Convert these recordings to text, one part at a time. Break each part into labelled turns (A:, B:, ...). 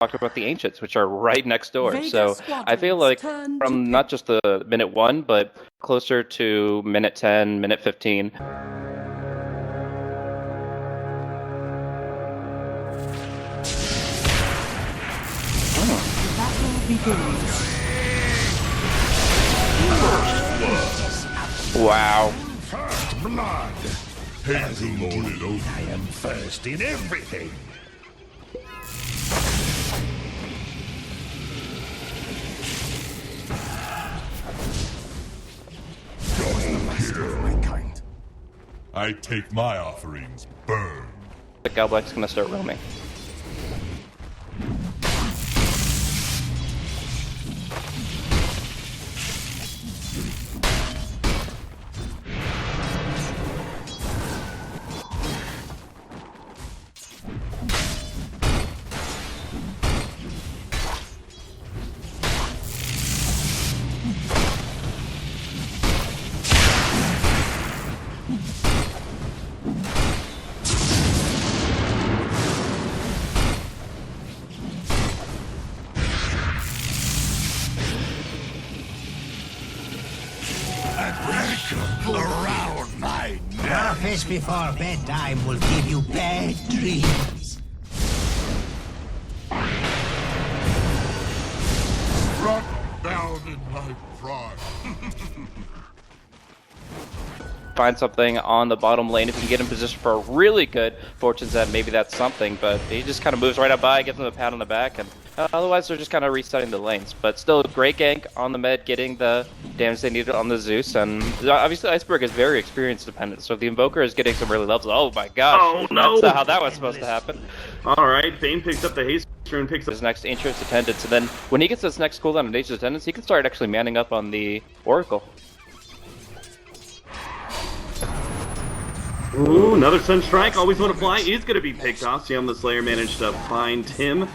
A: talked about the Ancients, which are right next door.
B: Vega
A: So I feel like
B: Squadron's
A: from not just the minute 1, but closer to minute 10, minute 15.
B: battle begins.
A: Wow.
C: First blood. As indeed, I am first in everything. You're the master of my kind.
D: I take my offerings, burn.
A: The Galblack's gonna start roaming.
C: Around my neck.
E: Breakfast before bedtime will give you bad dreams.
C: Struck down in my pride.
A: Find something on the bottom lane if you can get in position for a really good Fortune Zen. Maybe that's something, but he just kind of moves right up by, gives him a pat on the back, and otherwise they're just kind of resetting the lanes. But still, great gank on the mid, getting the damage they needed on the Zeus, and obviously Iceberg is very experience dependent, so if the Invoker is getting some really levels, oh my gosh,
F: Oh, no.
A: that's not how that was supposed to happen.
F: Alright, Bane picks up the haste and picks up
A: His next Ancient's Attendance, and then when he gets his next cooldown of Nature's Attendance, he can start actually manning up on the Oracle.
F: Ooh, another Sunstrike, always want to fly, is going to be picked off. Seom the Slayer managed to find him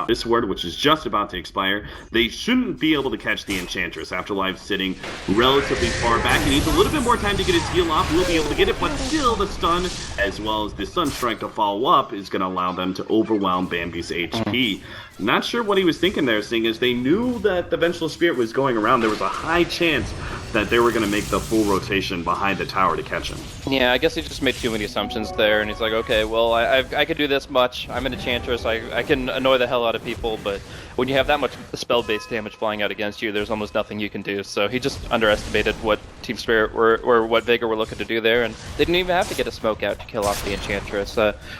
F: this word, which is just about to expire. They shouldn't be able to catch the Enchantress. Afterlife sitting relatively far back. He needs a little bit more time to get his heal off. We'll be able to get it, but still the stun, as well as the Sunstrike to follow up, is going to allow them to overwhelm Bambi's HP. Not sure what he was thinking there, seeing as they knew that the Vengeful Spirit was going around. There was a high chance that they were going to make the full rotation behind the tower to catch him.
A: Yeah, I guess he just made too many assumptions there, and he's like, okay, well, I could do this much. I'm an Enchantress. I can annoy the hell out of people, but when you have that much spell-based damage flying out against you, there's almost nothing you can do. So he just underestimated what Team Spirit or what Vega were looking to do there, and they didn't even have to get a smoke out to kill off the Enchantress.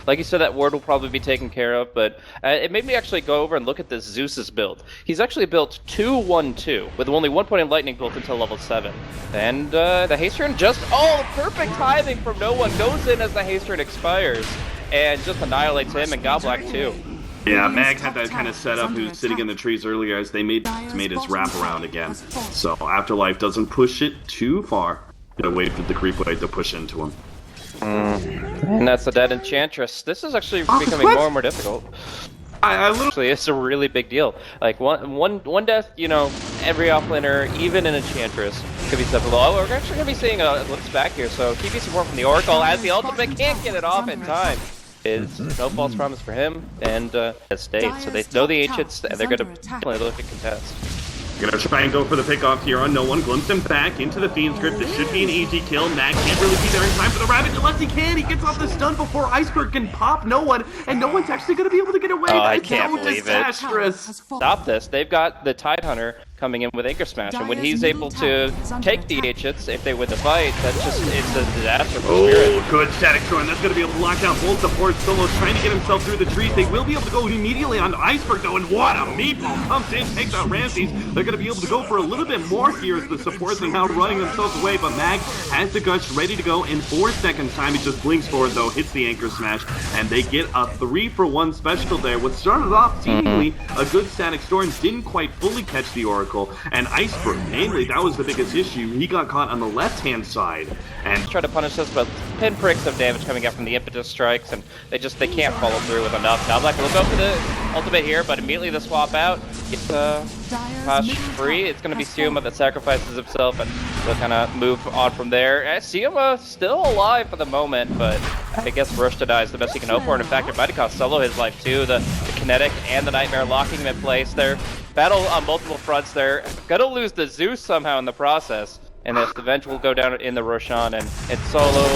A: Like you said, that ward will probably be taken care of, but it made me actually go over and look at this Zeus's build. He's actually built 2-1-2, with only 1 point in Lightning built until level 7. And the haste turn just, perfect timing from no one, goes in as the haste turn expires, and just annihilates him and Godblack too.
F: Yeah, Mag had that kind of setup. He was sitting in the trees earlier as they made his wrap around again. So Afterlife doesn't push it too far. Gonna wait for the creep wave to push into him.
A: And that's the dead Enchantress. This is actually becoming more and more difficult. Actually, it's a really big deal. Like one death, every offlaner, even an Enchantress, could be stepped below. We're actually gonna be seeing a glimpse back here. So TP support from the Oracle as the ultimate can't get it off in time. Is no false promise for him and state. So they know the Ancients and they're gonna definitely look at contest.
F: Gonna try and go for the pickoff here on no one. Glimpse him back into the Fiend's Grip. This should be an easy kill. Mag can't really be there in time for the Ravage unless he can. He gets off the stun before Iceberg can pop no one, and no one's actually gonna be able to get away.
A: I can't believe it.
B: Stop
A: this. They've got the Tidehunter coming in with Anchor Smash, and when he's able to take the Ancients, if they win the fight, it's a disaster for Spirit.
F: Good static storm. That's going to be able to lock down both supports. Solo's trying to get himself through the trees. They will be able to go immediately on Iceberg, though, and what a meatball comes in, takes out Ramses. They're going to be able to go for a little bit more here as the supports are now running themselves away, but Mag has the gush ready to go in 4 seconds time. He just blinks forward, though, hits the Anchor Smash, and they get a 3-for-1 special there. What started off seemingly a good static storm didn't quite fully catch the Oracle, and Iceberg, mainly, that was the biggest issue. He got caught on the left-hand side, and
A: try to punish us, but pinpricks of damage coming out from the impetus strikes, and they can't follow through with enough. Now Black will go for the ultimate here, but immediately the swap out gets Hush free. It's going to be Siuma that sacrifices himself, and they'll kind of move on from there. Siuma still alive for the moment, but I guess Rosh to die is the best he can hope for, and in fact, it might have cost Solo his life too. The Kinetic and the Nightmare locking him in place. They're battle on multiple fronts. They're gonna lose the Zeus somehow in the process. And this event will go down in the Roshan, and Solo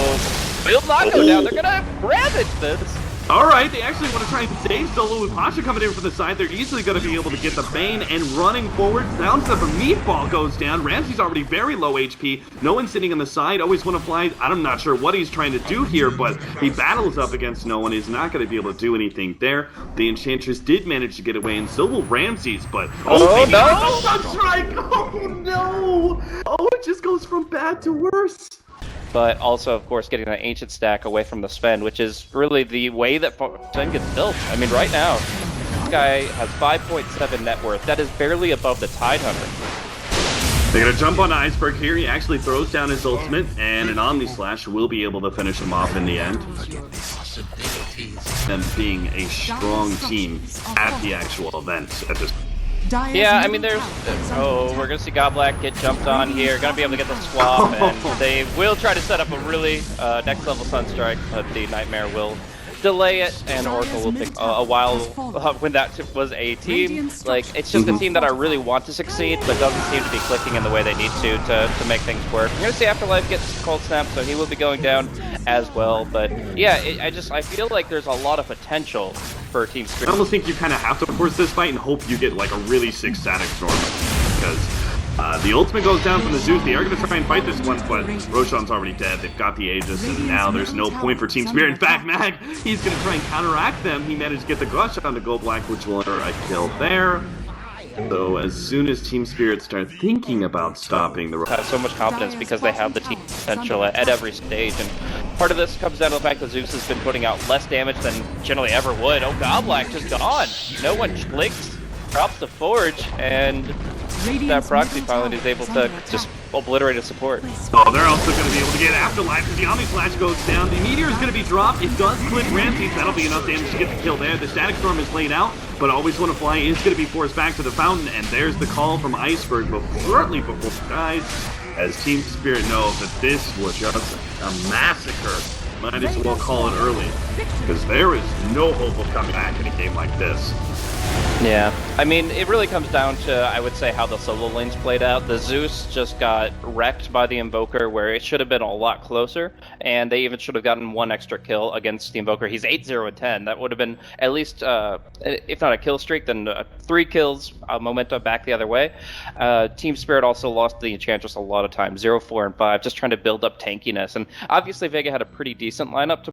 A: will not go down. They're gonna ravage this.
F: Alright, they actually want to try and save Solo with Pasha coming in from the side. They're easily going to be able to get the Bane and running forward. Sounds like a meatball goes down. Ramsey's already very low HP. No one sitting on the side. Always want to fly. I'm not sure what he's trying to do here, but he battles up against no one. He's not going to be able to do anything there. The Enchantress did manage to get away, and so will Ramsey's, but...
A: Oh, no!
F: Sunstrike! Oh, no! Oh, it just goes from bad to worse.
A: But also, of course, getting that Ancient stack away from the Sven, which is really the way that Sven gets built. I mean, right now, this guy has 5.7 net worth. That is barely above the Tidehunter.
F: They're gonna jump on Iceberg here. He actually throws down his ultimate, and an Omni Slash will be able to finish him off in the end. Them being a strong team at the actual event at this.
A: Yeah, I mean, there's... Oh, we're going to see Goblak get jumped on here. Going to be able to get the swap, and they will try to set up a really next-level Sunstrike, but the Nightmare will delay it, and Oracle will take a while when that was a team. Like, it's just a team that I really want to succeed, but doesn't seem to be clicking in the way they need to make things work. We're going to see Afterlife get Cold Snap, so he will be going down as well. But, yeah, I feel like there's a lot of potential for Team Spirit.
F: I almost think you kind of have to force this fight and hope you get like a really sick static storm, because the ultimate goes down from the Zeus. They are going to try and fight this one, but Roshan's already dead. They've got the Aegis, and now there's no point for Team Spirit. In fact, Mag, he's going to try and counteract them. He managed to get the Gush on the Goblak, which will enter a kill there. So as soon as Team Spirit start thinking about stopping the...
A: Have so much confidence because they have the team potential at every stage, and part of this comes down to the fact that Zeus has been putting out less damage than generally ever would. Oh, Goblak just gone. No one clicks, drops the Forge, and that proxy pilot is able to just obliterate his support.
F: Oh, they're also going to be able to get Afterlife because the Omni Flash goes down. The Meteor is going to be dropped. It does clip Ramsey. That'll be enough damage to get the kill there. The Static Storm is laid out, but Always Want to Fly is going to be forced back to the fountain, and there's the call from Iceberg, but shortly before guys, as Team Spirit knows that this was just a massacre. Might as well call it early, because there is no hope of coming back in a game like this.
A: Yeah, I mean, it really comes down to, I would say, how the solo lanes played out. The Zeus just got wrecked by the Invoker, where it should have been a lot closer, and they even should have gotten one extra kill against the Invoker. He's 8-0-10. That would have been at least, if not a kill streak, then 3 kills, momentum back the other way. Team Spirit also lost the Enchantress a lot of times, 0-4-5, just trying to build up tankiness. And obviously Vega had a pretty decent lineup to